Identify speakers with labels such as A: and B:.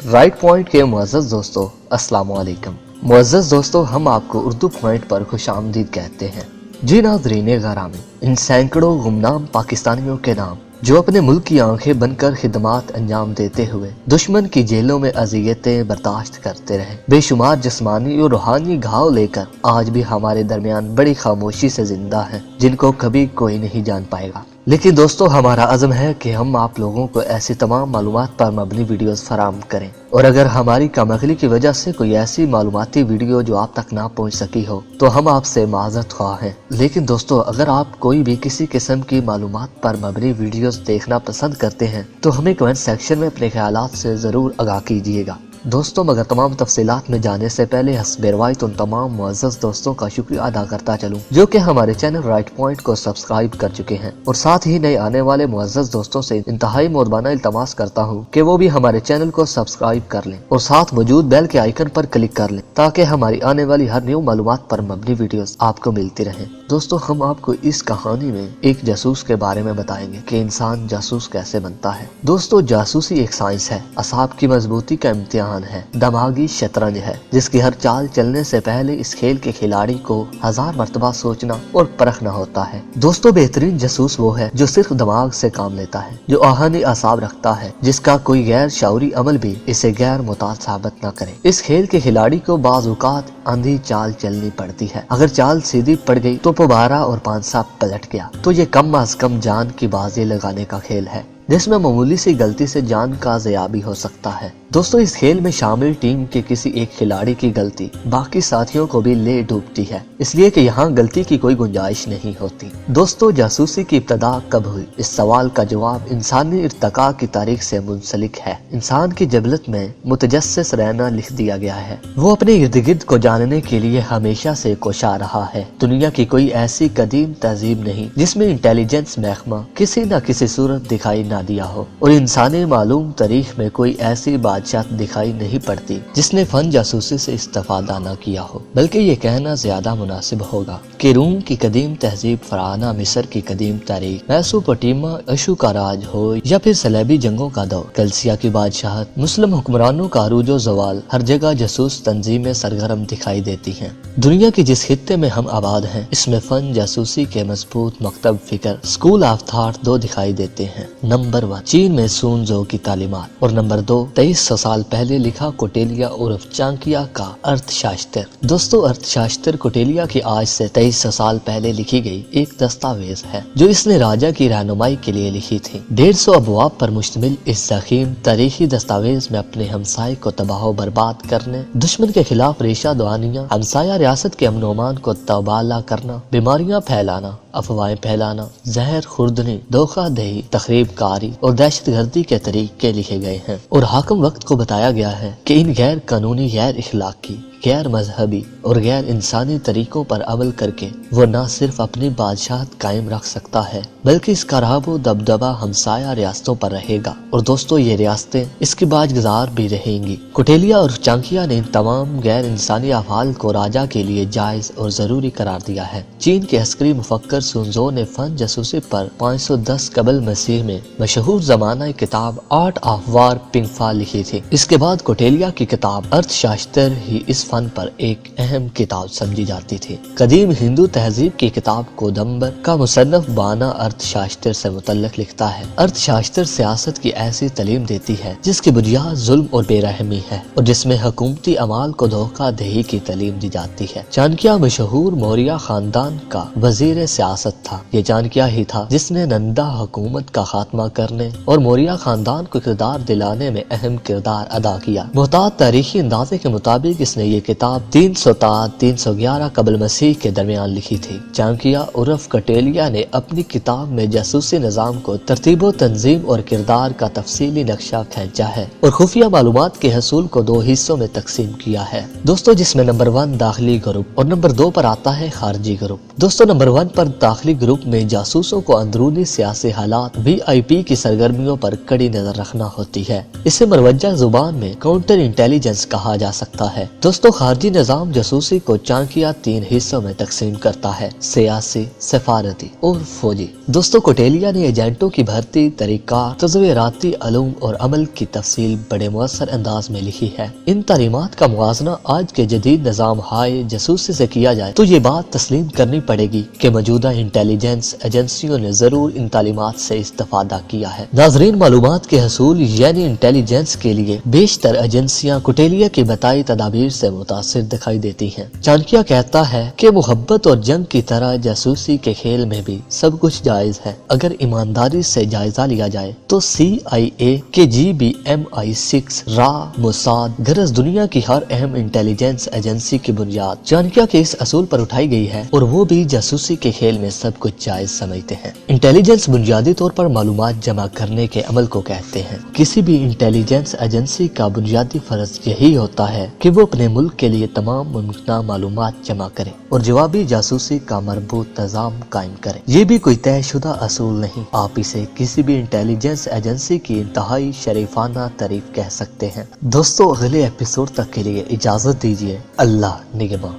A: Right point के मुअज़्ज़ज़ दोस्तों, अस्सलाम वालेकुम। मुअज़्ज़ज़ दोस्तों, हम आपको उर्दू पॉइंट पर खुशामदीद कहते हैं। जी नाज़रीन ग़रामी, इन सैकड़ों गुमनाम पाकिस्तानियों के नाम जो अपने मुल्क की आंखें बनकर खिदमात अंजाम देते हुए दुश्मन की जेलों में अज़ियतें बर्दाश्त करते रहे, बेशुमार जिस्मानी और रूहानी घाव लेकर आज भी हमारे दरमियान बड़ी खामोशी से जिंदा हैं, जिनको कभी कोई नहीं जान पाएगा। लेकिन दोस्तों, हमारा अज़म है कि हम आप लोगों को ऐसी तमाम मालूमात पर मबनी वीडियोस फराहम करें, और अगर हमारी कमअक्ली की वजह से कोई ऐसी मालूमाती वीडियो जो आप तक ना पहुंच सकी हो तो हम आपसे माज़रत ख्वाह हैं। लेकिन दोस्तों, अगर आप कोई भी किसी किस्म की मालूमात पर मबनी वीडियोस देखना पसंद करते हैं तो हमें कमेंट सेक्शन में अपने ख्यालात से ज़रूर आगाह कीजिएगा। दोस्तों, मगर तमाम तफसीलात में जाने से पहले हस्बे रवायत उन तमाम मुअज़्ज़ज़ दोस्तों का शुक्रिया अदा करता चलूं जो कि हमारे चैनल राइट पॉइंट को सब्सक्राइब कर चुके हैं, और साथ ही नए आने वाले मुअज़्ज़ज़ दोस्तों से इंतहाई मोहरबाना इल्तमास करता हूं कि वो भी हमारे चैनल को सब्सक्राइब कर लें और साथ मौजूद बेल के आइकन पर क्लिक कर लें ताकि हमारी आने वाली हर न्यू मालूमात पर मबनी वीडियोस आपको मिलती रहें। दोस्तों, हम आपको इस कहानी में एक जासूस के बारे में बताएंगे कि इंसान जासूस कैसे बनता है। दोस्तों, जासूसी एक साइंस है, असाब की मजबूती का इम्तिहान है, दिमागी शतरंज है, जिसकी हर चाल चलने से पहले इस खेल के खिलाड़ी को 1000 मर्तबा सोचना और परखना होता है। दोस्तों, बेहतरीन जासूस वो है जो सिर्फ दिमाग से काम लेता है, जो आहनी असाब रखता है, जिसका कोई गैर शऊरी अमल भी इसे गैर मुताद साबित न करे। इस खेल के खिलाड़ी को बाज़ औक़ात आंधी चाल चलनी पड़ती है। अगर चाल सीधी पड़ गई तो पुबारा और पांसा पलट गया, तो ये कम अज कम जान की बाजी लगाने का खेल है, जिसमें मामूली सी गलती से जान का ज़िया भी हो सकता है। दोस्तों, इस खेल में शामिल टीम के किसी एक खिलाड़ी की गलती बाकी साथियों को भी ले डूबती है, इसलिए कि यहाँ गलती की कोई गुंजाइश नहीं होती। दोस्तों, जासूसी की इब्तदा कब हुई? इस सवाल का जवाब इंसानी इर्तिका की तारीख से मुंसलिक है। इंसान की जबलत में मुतजस्सिस रहना लिख दिया गया है। वो अपने इर्द गिर्द को जानने के लिए हमेशा से कोशा रहा है। दुनिया की कोई ऐसी कदीम तहजीब नहीं जिसमें इंटेलिजेंस महकमा किसी न किसी सूरत दिखाई न दिया हो, और इंसानी मालूम तारीख में कोई ऐसी बादशाह दिखाई नहीं पड़ती जिसने फन जासूसी से इस्तेफादा न किया हो। बल्कि ये कहना ज्यादा मुनासिब होगा कि रूम की कदीम तहजीब, फराना मिस्र की कदीम तारीख, मेसोपोटामिया अशू का राज हो या फिर सलेबी जंगों का दौर, कलसिया की बादशाहत, मुस्लिम हुक्मरानों का अरूजो ज़वाल, हर जगह जासूस तंजीमें सरगर्म दिखाई देती हैं। दुनिया के जिस खित्ते में हम आबाद हैं, इसमें फन जासूसी के मजबूत मकतब फिक्र, स्कूल ऑफ थॉट दो दिखाई देते हैं। नंबर 1, चीन में सून जो की तालीमात, और नंबर 2, 2300 साल पहले लिखा कोटेलिया उर्फ चाणक्य का अर्थशास्त्र। दोस्तों, अर्थशास्त्र कोटेलिया की आज से 2300 साल पहले लिखी गई एक दस्तावेज है जो इसने राजा की रहनुमाई के लिए लिखी थी। 150 अबवाब पर मुश्तमिल इस ज़ख़ीम तारीखी दस्तावेज में अपने हमसाये को तबाह बर्बाद करने, दुश्मन के खिलाफ रेशा दवानियाँ, हमसाया रियासत के अमन अमान को तबादला करना, बीमारियां फैलाना, अफवाहें फैलाना, जहर खुर्दनी, धोखा दही, तखरीब कारी और दहशत गर्दी के तरीके लिखे गए हैं। और हाकिम वक्त को बताया गया है कि इन गैर कानूनी, गैर इखलाकी, गैर मजहबी और गैर इंसानी तरीकों पर अमल करके वो न सिर्फ अपनी बादशाहत कायम रख सकता है बल्कि इसका राबो दबदबा हमसाया रियासतों पर रहेगा। और दोस्तों, ये रियासतें इसकी बाजगुजार भी रहेंगी। कोटेलिया और चाणक्य ने इन तमाम गैर इंसानी अफआल को राजा के लिए जायज और जरूरी करार दिया है। चीन के अस्करी मुफक्कर सुनजो ने फन जासूसी पर 510 कबल मसीह में मशहूर जमाना किताब आर्ट ऑफ वार पिंगफा लिखी थी। इसके बाद कोटेलिया की किताब अर्थशास्त्र ही इस फन पर एक अहम किताब समझी जाती थी। कदीम हिंदू तहजीब की किताब कोदम्बर का मुसन्नफ बाना अर्थशास्त्र से मुतल्लिक लिखता है। अर्थशास्त्र सियासत की ऐसी तालीम देती है जिसकी बुनियाद जुल्म और बेरहमी है, और जिसमें हुकूमती अमाल को धोखा दही की तालीम दी जाती है। चाणक्य मशहूर मौर्य खानदान का वजीर सियासत था। ये चाणक्य ही था जिसने नंदा हुकूमत का खात्मा करने और मौर्य खानदान को इक़्तिदार दिलाने में अहम किरदार अदा किया। मुहतात तारीखी अंदाजे के मुताबिक इसने ये किताब 311 कबल मसीह के दरमियान लिखी थी। चाणक्य उर्फ कोटेलिया ने अपनी किताब में जासूसी निज़ाम को तरतीब तंजीम और किरदार का तफसीली नक्शा खींचा है और खुफिया मालूमात के हसूल को 2 हिस्सों में तकसीम किया है। दोस्तों, जिसमें नंबर 1 दाखिली ग्रुप और नंबर 2 पर आता है खारजी ग्रुप। दोस्तों, नंबर 1 पर दाखिली ग्रुप में जासूसों को अंदरूनी सियासी हालात, VIP की सरगर्मियों पर कड़ी नजर रखना होती है। इसे मरवजा जुबान में काउंटर इंटेलिजेंस कहा जा सकता है। दोस्तों, دوستو خارجی نظام جاسوسی کو چانکیہ 3 حصوں میں تقسیم کرتا ہے: سیاسی، سفارتی اور فوجی۔ دوستو کوٹیلیا نے ایجنٹوں کی بھرتی، طریقہ، تصوراتی علوم اور عمل کی تفصیل بڑے مؤثر انداز میں لکھی ہے۔ ان تعلیمات کا موازنہ آج کے جدید نظام ہائے جاسوسی سے کیا جائے تو یہ بات تسلیم کرنی پڑے گی کہ موجودہ انٹیلیجنس ایجنسیوں نے ضرور ان تعلیمات سے استفادہ کیا ہے۔ ناظرین، معلومات کے حصول یعنی انٹیلیجنس کے لیے بیشتر ایجنسیاں کوٹیلیا کی بتائی تدابیر سے متاثر دکھائی دیتی ہیں۔ چانکیہ کہتا ہے کہ محبت اور جنگ کی طرح جاسوسی کے کھیل میں بھی سب کچھ جائز ہے۔ اگر ایمانداری سے جائزہ لیا جائے تو CIA کے GBMI6 را، موساد غرض دنیا کی ہر اہم انٹیلیجنس ایجنسی کی بنیاد چانکیہ کے اس اصول پر اٹھائی گئی ہے، اور وہ بھی جاسوسی کے کھیل میں سب کچھ جائز سمجھتے ہیں۔ انٹیلیجنس بنیادی طور پر معلومات جمع کرنے کے عمل کو کہتے ہیں۔ کسی بھی انٹیلیجنس ایجنسی کا بنیادی فرض یہی ہوتا ہے کہ وہ اپنے ملک کے لیے تمام ممکنہ معلومات جمع کرے اور جوابی جاسوسی کا مربوط نظام قائم کرے۔ یہ بھی کوئی طے شدہ اصول نہیں، آپ اسے کسی بھی انٹیلیجنس ایجنسی کی انتہائی شریفانہ تعریف کہہ سکتے ہیں۔ دوستو اگلے ایپیسوڈ تک کے لیے اجازت دیجیے۔ اللہ نگہباں۔